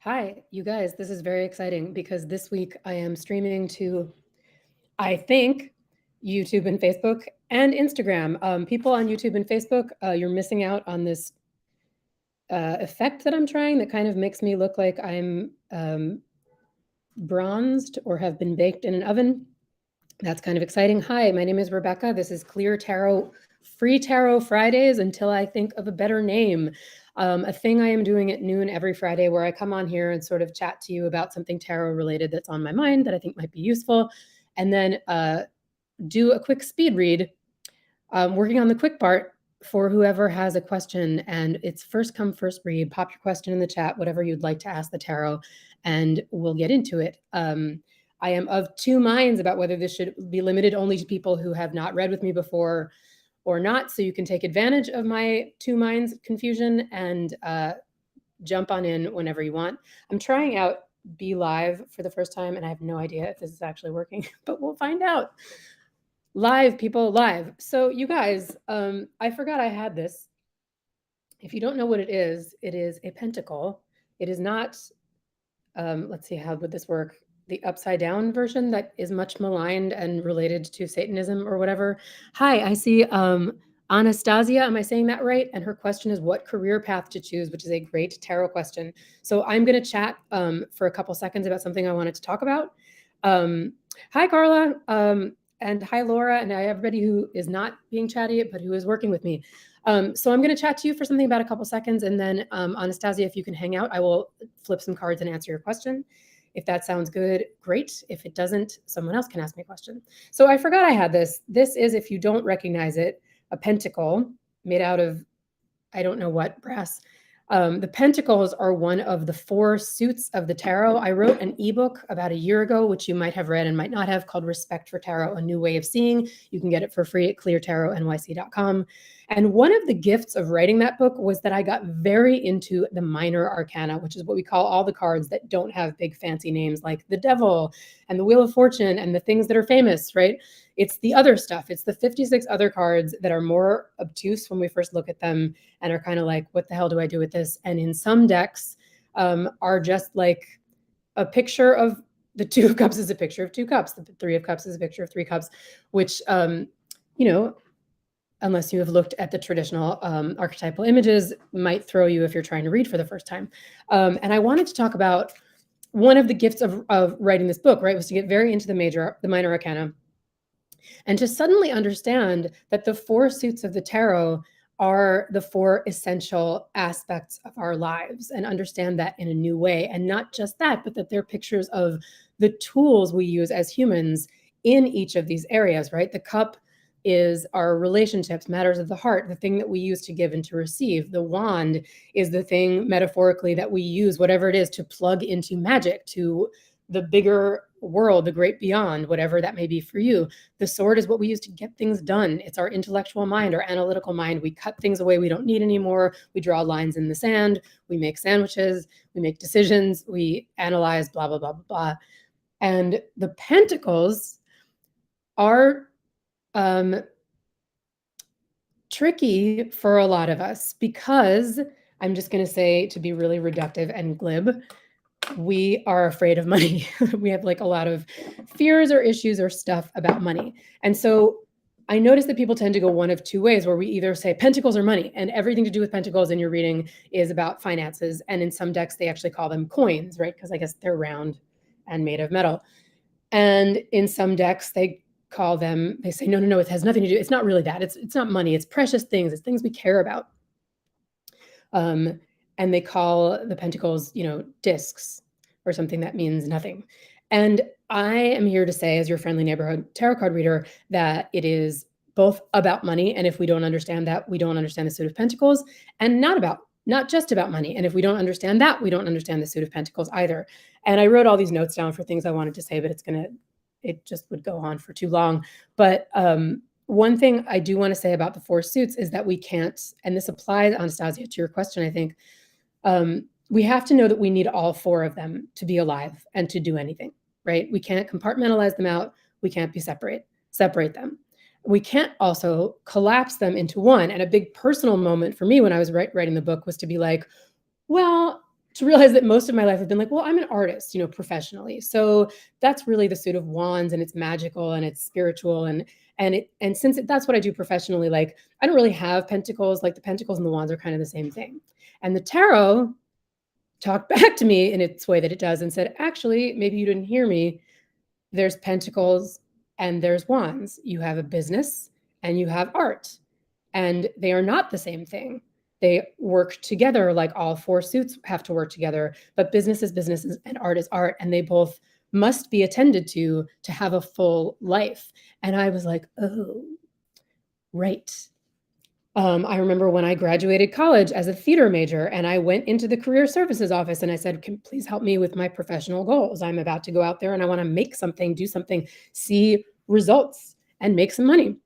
Hi, you guys. This is very exciting because this week I am streaming to, I think, YouTube and Facebook and Instagram. People on YouTube and Facebook, you're missing out on this effect that I'm trying that kind of makes me look like I'm bronzed or have been baked in an oven. That's kind of exciting. Hi, my name is Rebecca. This is Clear Tarot, Free Tarot Fridays until I think of a better name. A thing I am doing at noon every Friday where I come on here and sort of chat to you about something tarot related that's on my mind that I think might be useful, and then do a quick speed read, working on the quick part for whoever has a question. And it's first come, first read. Pop your question in the chat, whatever you'd like to ask the tarot, and we'll get into it. I am of two minds about whether this should be limited only to people who have not read with me before or not. So you can take advantage of my two minds confusion and jump on in whenever you want. I'm trying out Be Live for the first time, and I have no idea if this is actually working, but we'll find out. Live, people, live. So you guys, I forgot I had this. If you don't know what it is a pentacle. It is not, let's see, how would this work? The upside down version that is much maligned and related to Satanism or whatever. Hi, I see Anastasia, am I saying that right? And her question is what career path to choose, which is a great tarot question. So I'm going to chat for a couple seconds about something I wanted to talk about. Hi, Carla. And hi, Laura, and hi, everybody who is not being chatty, but who is working with me. So I'm going to chat to you for something about a couple seconds, and then Anastasia, if you can hang out, I will flip some cards and answer your question. If that sounds good, great. If it doesn't, someone else can ask me a question. So I forgot I had this. This is, if you don't recognize it, a pentacle made out of, I don't know what, brass. The pentacles are one of the 4 suits of the tarot. I wrote an ebook about a year ago, which you might have read and might not have, called Respect for Tarot, A New Way of Seeing. You can get it for free at ClearTarotNYC.com. And one of the gifts of writing that book was that I got very into the minor arcana, which is what we call all the cards that don't have big fancy names like the Devil and the Wheel of Fortune and the things that are famous, right? It's the other stuff. It's the 56 other cards that are more obtuse when we first look at them and are kind of like, what the hell do I do with this? And in some decks are just like a picture of the 2 of Cups is a picture of 2 cups. The 3 of Cups is a picture of 3 cups, which, unless you have looked at the traditional archetypal images, might throw you if you're trying to read for the first time. And I wanted to talk about one of the gifts of writing this book, right, was to get very into the minor arcana, and to suddenly understand that the 4 suits of the tarot are the 4 essential aspects of our lives, and understand that in a new way. And not just that, but that they're pictures of the tools we use as humans in each of these areas, right? The cup is our relationships, matters of the heart, the thing that we use to give and to receive. The wand is the thing, metaphorically, that we use, whatever it is, to plug into magic, to the bigger world, the great beyond, whatever that may be for you. The sword is what we use to get things done. It's our intellectual mind, our analytical mind. We cut things away we don't need anymore. We draw lines in the sand. We make sandwiches. We make decisions. We analyze, blah, blah, blah, blah, blah. And the pentacles are tricky for a lot of us because, I'm just going to say, to be really reductive and glib, we are afraid of money. We have like a lot of fears or issues or stuff about money. And so I notice that people tend to go one of 2 ways, where we either say pentacles or money, and everything to do with pentacles in your reading is about finances. And in some decks, they actually call them coins, right? Because I guess they're round and made of metal. And in some decks, they say, no, it has nothing to do. It's not really that. It's not money. It's precious things. It's things we care about. And they call the pentacles, discs, or something that means nothing. And I am here to say, as your friendly neighborhood tarot card reader, that it is both about money. And if we don't understand that, we don't understand the suit of pentacles, and not just about money. And if we don't understand that, we don't understand the suit of pentacles either. And I wrote all these notes down for things I wanted to say, but it just would go on for too long. But one thing I do want to say about the 4 suits is that we can't, and this applies, Anastasia, to your question, I think, we have to know that we need all 4 of them to be alive and to do anything, right? We can't compartmentalize them out. We can't separate them. We can't also collapse them into one. And a big personal moment for me when I was writing the book was to be like, well, to realize that most of my life I've been like, well, I'm an artist, you know, professionally. So that's really the suit of wands, and it's magical and it's spiritual, and since that's what I do professionally, like I don't really have pentacles. Like the pentacles and the wands are kind of the same thing. And the tarot talked back to me in its way that it does and said, actually, maybe you didn't hear me. There's pentacles and there's wands. You have a business and you have art, and they are not the same thing. They work together, like all four suits have to work together, but business is business and art is art, and they both must be attended to have a full life. And I was like, oh, right. I remember when I graduated college as a theater major, and I went into the career services office and I said, can please help me with my professional goals? I'm about to go out there and I want to make something, do something, see results, and make some money.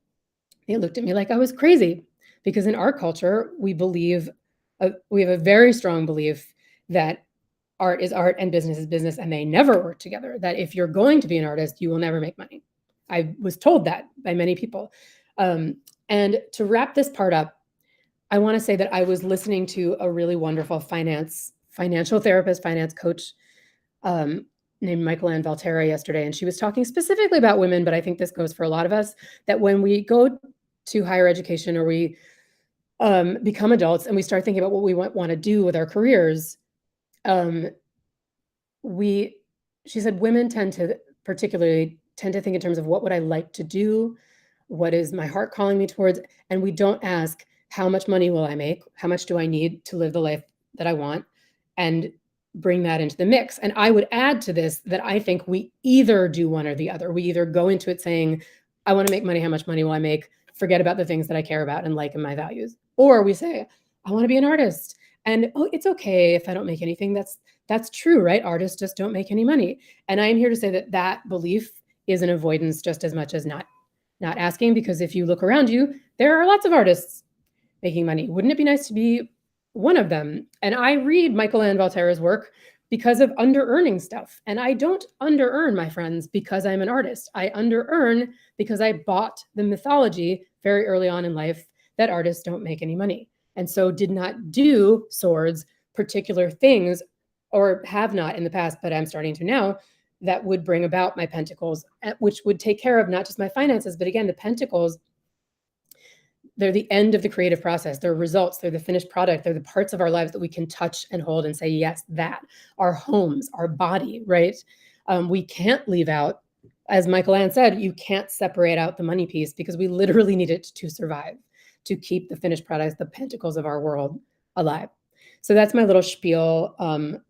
They looked at me like I was crazy, because in our culture, we have a very strong belief that art is art and business is business, and they never work together. That if you're going to be an artist, you will never make money. I was told that by many people. And to wrap this part up, I want to say that I was listening to a really wonderful financial therapist, finance coach named Michael-Ann Valterra yesterday, and she was talking specifically about women, but I think this goes for a lot of us, that when we go to higher education or we become adults and we start thinking about what we want to do with our careers, she said women particularly tend to think in terms of what would I like to do? What is my heart calling me towards? And we don't ask, how much money will I make? How much do I need to live the life that I want? And bring that into the mix. And I would add to this that I think we either do one or the other. We either go into it saying, I want to make money. How much money will I make? Forget about the things that I care about and like in my values. Or we say, I want to be an artist. And oh, it's okay if I don't make anything. That's true, right? Artists just don't make any money. And I am here to say that that belief is an avoidance just as much as not asking, because if you look around you, there are lots of artists making money. Wouldn't it be nice to be one of them? And I read Michael-Ann Valterra's work because of under-earning stuff. And I don't under-earn, my friends, because I'm an artist. I under-earn because I bought the mythology very early on in life that artists don't make any money. And so did not do swords, particular things, or have not in the past, but I'm starting to now, that would bring about my pentacles, which would take care of not just my finances, but again, the pentacles, they're the end of the creative process. They're results. They're the finished product. They're the parts of our lives that we can touch and hold and say, yes, that. Our homes, our body, right? We can't leave out, as Michael-Ann said, you can't separate out the money piece, because we literally need it to survive, to keep the finished products, the pentacles of our world, alive. So that's my little spiel on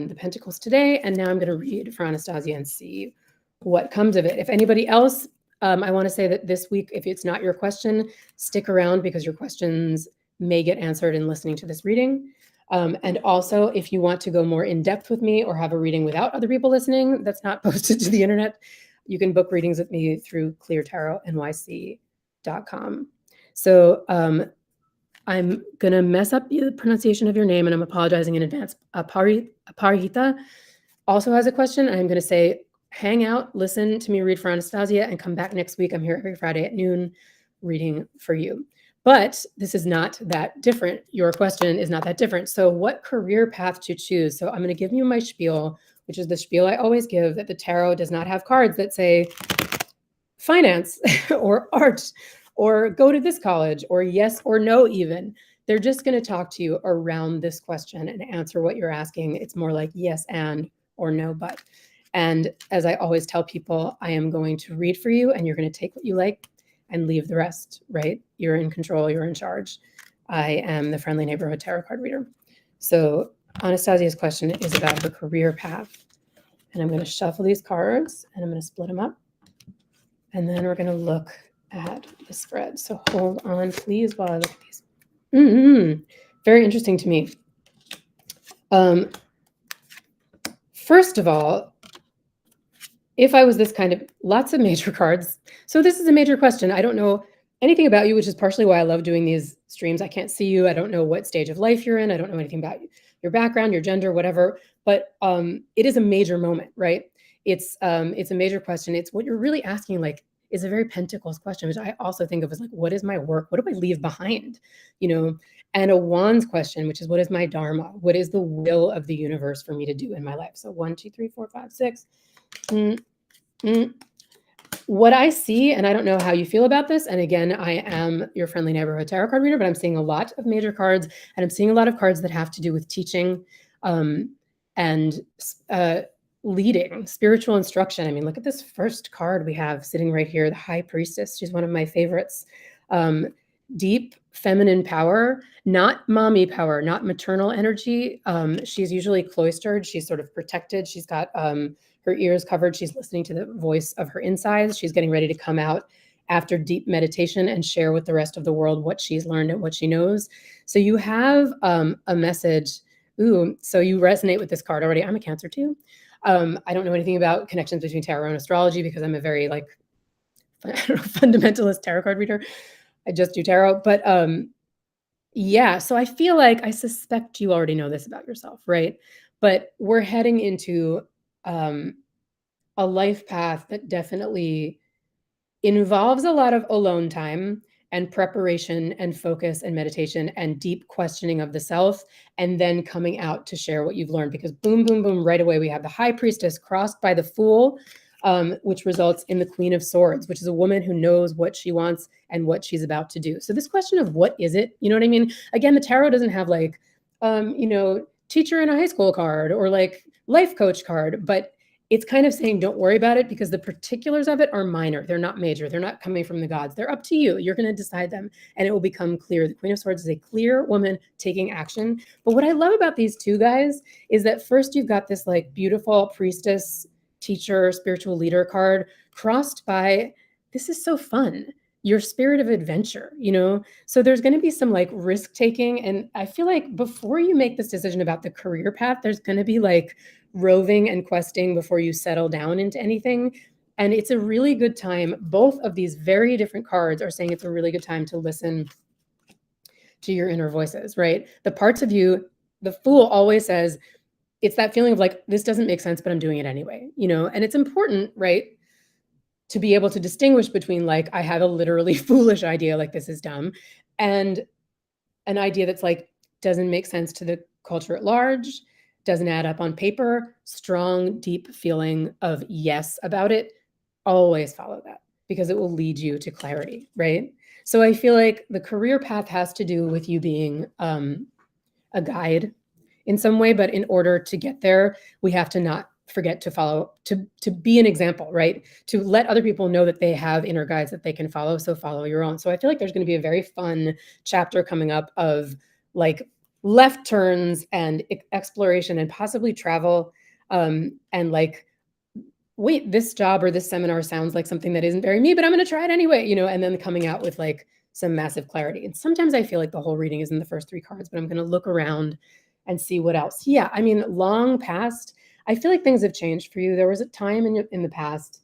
the pentacles today. And now I'm going to read for Anastasia and see what comes of it. If anybody else, I want to say that this week, if it's not your question, stick around, because your questions may get answered in listening to this reading. And also, if you want to go more in depth with me or have a reading without other people listening that's not posted to the internet, you can book readings with me through ClearTarotNYC.com. So I'm going to mess up the pronunciation of your name, and I'm apologizing in advance. Aparita also has a question. I'm going to say, hang out, listen to me read for Anastasia, and come back next week. I'm here every Friday at noon reading for you. But this is not that different. Your question is not that different. So what career path to choose? So I'm going to give you my spiel, which is the spiel I always give, that the tarot does not have cards that say finance or art or go to this college or yes or no even. They're just going to talk to you around this question and answer what you're asking. It's more like yes and or no but. And as I always tell people, I am going to read for you, and you're going to take what you like and leave the rest, right? You're in control. You're in charge. I am the friendly neighborhood tarot card reader. So Anastasia's question is about her career path. And I'm going to shuffle these cards, and I'm going to split them up. And then we're going to look at the spread. So hold on, please, while I look at these. Very interesting to me. First of all, if I was this kind of lots of major cards. So this is a major question. I don't know anything about you, which is partially why I love doing these streams. I can't see you. I don't know what stage of life you're in. I don't know anything about your background, your gender, whatever. But it is a major moment, right? It's a major question. It's what you're really asking, like, is a very Pentacles question, which I also think of as like, what is my work? What do I leave behind? You know, and a Wands question, which is what is my Dharma? What is the will of the universe for me to do in my life? So 1, 2, 3, 4, 5, 6. What I see, and I don't know how you feel about this, and again, I am your friendly neighborhood tarot card reader, but I'm seeing a lot of major cards, and I'm seeing a lot of cards that have to do with teaching and leading, spiritual instruction. I mean, look at this first card we have sitting right here, the High Priestess. She's one of my favorites. Deep feminine power, not mommy power, not maternal energy. She's usually cloistered. She's sort of protected. She's got her ears covered. She's listening to the voice of her insides. She's getting ready to come out after deep meditation and share with the rest of the world what she's learned and what she knows. So you have a message. Ooh, so you resonate with this card already. I'm a Cancer too. I don't know anything about connections between tarot and astrology because I'm a very like fundamentalist tarot card reader. I just do tarot, but yeah, so I feel like I suspect you already know this about yourself, right? But we're heading into a life path that definitely involves a lot of alone time and preparation and focus and meditation and deep questioning of the self, and then coming out to share what you've learned. Because boom, boom, boom, right away we have the High Priestess crossed by the Fool, which results in the Queen of Swords, which is a woman who knows what she wants and what she's about to do. So this question of what is it, you know what I mean? Again, the tarot doesn't have like, teacher in a high school card or like life coach card, but it's kind of saying, don't worry about it because the particulars of it are minor. They're not major. They're not coming from the gods. They're up to you. You're going to decide them and it will become clear. The Queen of Swords is a clear woman taking action. But what I love about these two guys is that first you've got this like beautiful priestess, teacher, spiritual leader card crossed by, this is so fun, your spirit of adventure, So there's going to be some like risk taking. And I feel like before you make this decision about the career path, there's going to be like roving and questing before you settle down into anything. And it's a really good time. Both of these very different cards are saying it's a really good time to listen to your inner voices, right? The parts of you, the Fool always says, it's that feeling of like, this doesn't make sense, but I'm doing it anyway, and it's important, right? To be able to distinguish between like, I have a literally foolish idea, like this is dumb, and an idea that's like, doesn't make sense to the culture at large, doesn't add up on paper, strong, deep feeling of yes about it. Always follow that because it will lead you to clarity, right? So I feel like the career path has to do with you being a guide in some way, but in order to get there, we have to not forget to follow, to be an example, right? To let other people know that they have inner guides that they can follow. So follow your own. So I feel like there's going to be a very fun chapter coming up of like left turns and exploration and possibly travel. And like, wait, this job or this seminar sounds like something that isn't very me, but I'm going to try it anyway, and then coming out with like some massive clarity. And sometimes I feel like the whole reading is in the first 3 cards, but I'm going to look around and see what else. Yeah, I mean, long past, I feel like things have changed for you. There was a time in the past,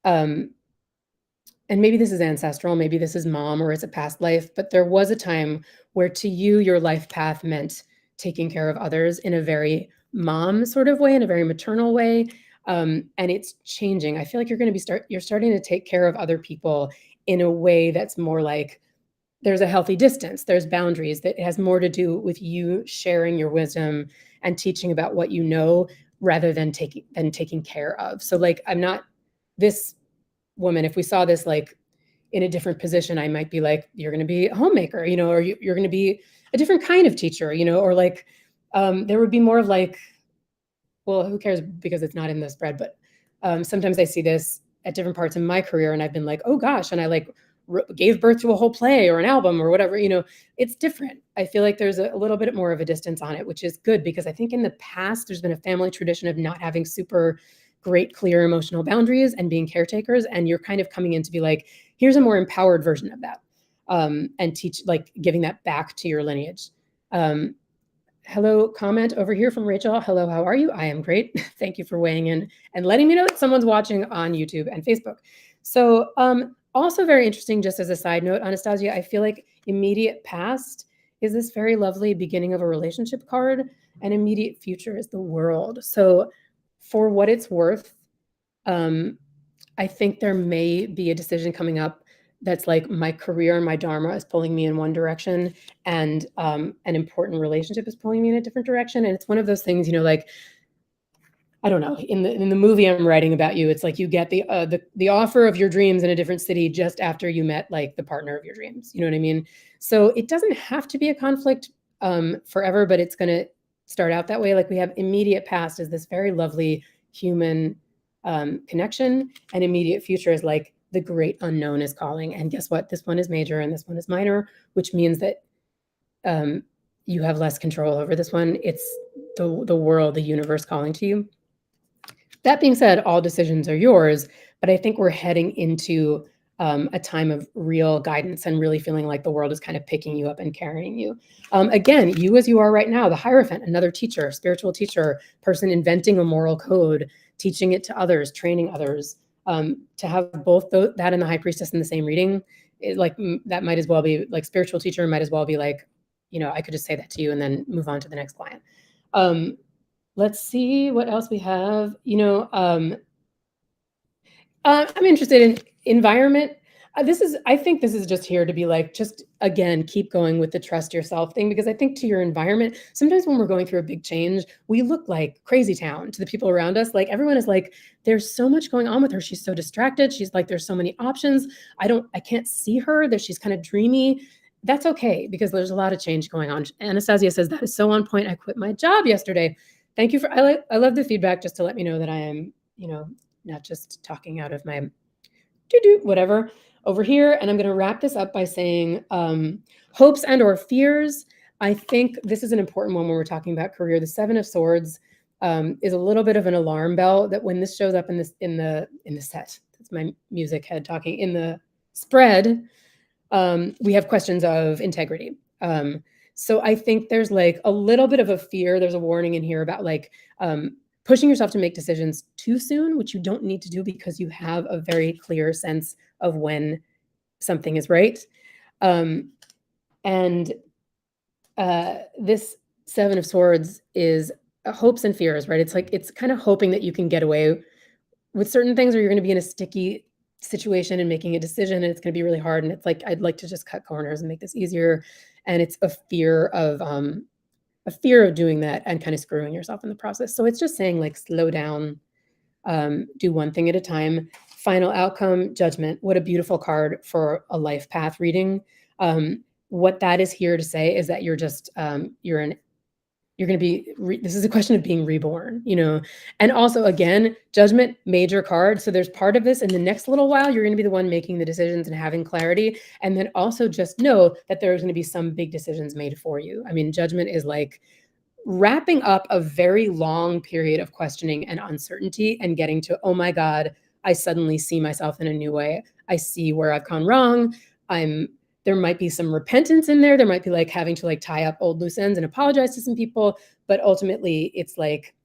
and maybe this is ancestral, maybe this is mom or it's a past life, but there was a time where to you, your life path meant taking care of others in a very mom sort of way, in a very maternal way. And it's changing. I feel like you're starting to take care of other people in a way that's more like there's a healthy distance, there's boundaries, that it has more to do with you sharing your wisdom and teaching about what you know rather than taking care of. So like, I'm not this woman, if we saw this like in a different position, I might be like, you're going to be a homemaker, or you're going to be a different kind of teacher, or like there would be more of like, well, who cares because it's not in the spread, but sometimes I see this at different parts in my career and I've been like, oh gosh, and I like gave birth to a whole play or an album or whatever, it's different. I feel like there's a little bit more of a distance on it, which is good because I think in the past, there's been a family tradition of not having super great, clear emotional boundaries and being caretakers. And you're kind of coming in to be like, here's a more empowered version of that, and teach, like giving that back to your lineage. Hello, comment over here from Rachel. Hello, how are you? I am great. Thank you for weighing in and letting me know that someone's watching on YouTube and Facebook. So also very interesting, just as a side note, Anastasia, I feel like immediate past is this very lovely beginning of a relationship card, and immediate future is the World. So for what it's worth, I think there may be a decision coming up that's like my career and my dharma is pulling me in one direction, and an important relationship is pulling me in a different direction. And it's one of those things, like, I don't know, in the movie I'm writing about you, it's like you get the offer of your dreams in a different city just after you met like the partner of your dreams. You know what I mean? So it doesn't have to be a conflict forever, but it's going to start out that way. Like, we have immediate past as this very lovely human connection, and immediate future is like the great unknown is calling. And guess what? This one is major and this one is minor, which means that you have less control over this one. It's the world, the universe calling to you. That being said, all decisions are yours, but I think we're heading into a time of real guidance and really feeling like the world is kind of picking you up and carrying you. Again, you as you are right now, the Hierophant, another teacher, spiritual teacher, person inventing a moral code, teaching it to others, training others. To have both that and the High Priestess in the same reading, that might as well be like spiritual teacher, might as well be like, I could just say that to you and then move on to the next client. Let's see what else we have. I'm interested in environment. I think this is just here to be like, just again, keep going with the trust yourself thing, because I think to your environment, sometimes when we're going through a big change, we look like crazy town to the people around us. Like, everyone is like, there's so much going on with her. She's so distracted. She's like, there's so many options. I can't see her, that she's kind of dreamy. That's okay, because there's a lot of change going on. Anastasia says, that is so on point. I quit my job yesterday. Thank you I love the feedback, just to let me know that I am, not just talking out of my whatever over here. And I'm going to wrap this up by saying hopes and or fears. I think this is an important one when we're talking about career. The Seven of Swords is a little bit of an alarm bell, that when this shows up in the set, that's my music head talking, in the spread, we have questions of integrity. So I think there's like a little bit of a fear. There's a warning in here about like pushing yourself to make decisions too soon, which you don't need to do, because you have a very clear sense of when something is right. And this Seven of Swords is hopes and fears, right? It's like, it's kind of hoping that you can get away with certain things, or you're going to be in a sticky situation and making a decision, and it's going to be really hard. And it's like, I'd like to just cut corners and make this easier. And it's a fear of doing that and kind of screwing yourself in the process. So it's just saying like, slow down, do one thing at a time. Final outcome, Judgment. What a beautiful card for a life path reading. What that is here to say is that you're just, you're going to be, this is a question of being reborn, and also, again, Judgment, major card. So there's part of this in the next little while, you're going to be the one making the decisions and having clarity. And then also just know that there's going to be some big decisions made for you. I mean, Judgment is like wrapping up a very long period of questioning and uncertainty and getting to, oh my God, I suddenly see myself in a new way. I see where I've gone wrong. There might be some repentance in there. There might be like having to like tie up old loose ends and apologize to some people, but ultimately it's like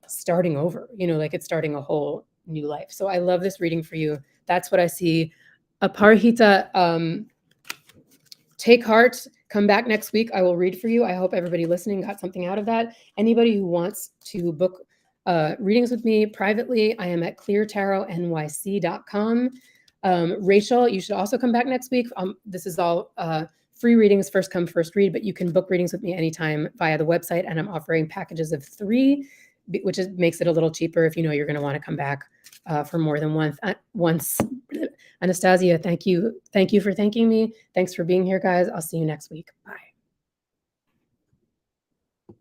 starting over, like it's starting a whole new life. So I love this reading for you. That's what I see. Aparhita, take heart, come back next week. I will read for you. I hope everybody listening got something out of that. Anybody who wants to book readings with me privately, I am at ClearTarotNYC.com. Rachel, you should also come back next week. This is all free readings, first come, first read, but you can book readings with me anytime via the website. And I'm offering packages of 3, which makes it a little cheaper if you're going to want to come back for more than once. Anastasia, thank you. Thank you for thanking me. Thanks for being here, guys. I'll see you next week. Bye.